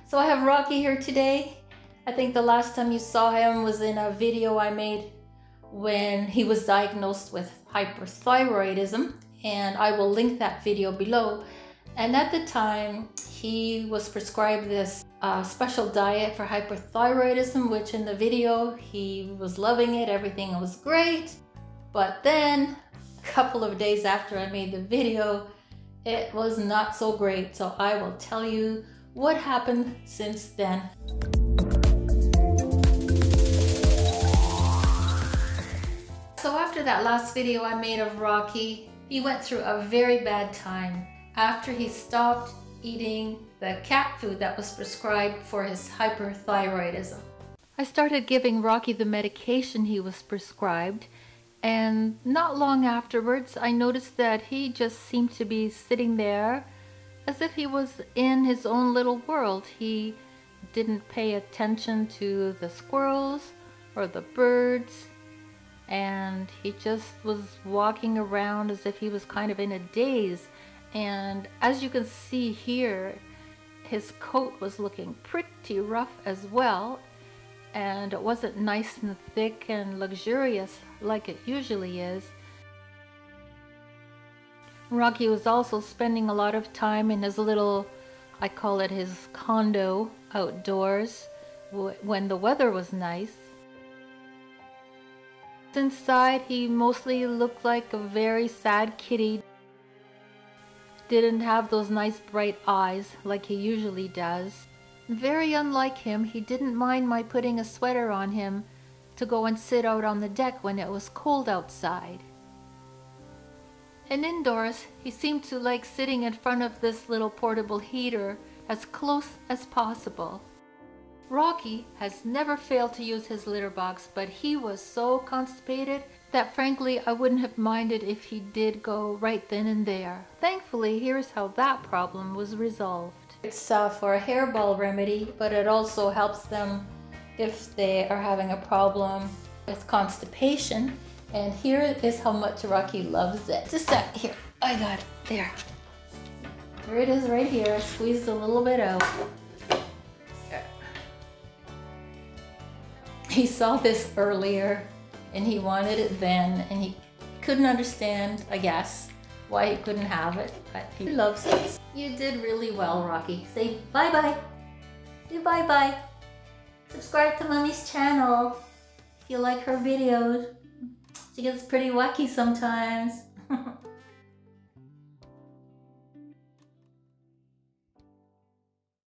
So I have Rocky here today. I think the last time you saw him was in a video I made when he was diagnosed with hyperthyroidism, and I will link that video below. And at the time, he was prescribed this special diet for hyperthyroidism, which in the video, he was loving it, everything was great. But then, a couple of days after I made the video, it was not so great. So I will tell you what happened since then. So after that last video I made of Rocky, he went through a very bad time after he stopped eating the cat food that was prescribed for his hyperthyroidism. I started giving Rocky the medication he was prescribed, and not long afterwards I noticed that he just seemed to be sitting there as if he was in his own little world. He didn't pay attention to the squirrels or the birds, and he just was walking around as if he was kind of in a daze. And as you can see here, his coat was looking pretty rough as well, and it wasn't nice and thick and luxurious like it usually is. Rocky was also spending a lot of time in his little, I call it his condo outdoors when the weather was nice. Inside, he mostly looked like a very sad kitty. Didn't have those nice bright eyes like he usually does. Very unlike him, he didn't mind my putting a sweater on him to go and sit out on the deck when it was cold outside. And indoors, he seemed to like sitting in front of this little portable heater as close as possible. Rocky has never failed to use his litter box, but he was so constipated that frankly I wouldn't have minded if he did go right then and there. Thankfully, here's how that problem was resolved. It's for a hairball remedy, but it also helps them if they are having a problem with constipation. And here is how much Rocky loves it. Just a sec, here, I got it, there. There it is right here, I squeezed a little bit out. He saw this earlier and he wanted it then, and he couldn't understand, I guess, why he couldn't have it, but he loves it. You did really well, Rocky. Say bye-bye. Say bye-bye. Subscribe to Mommy's channel if you like her videos. She gets pretty wacky sometimes.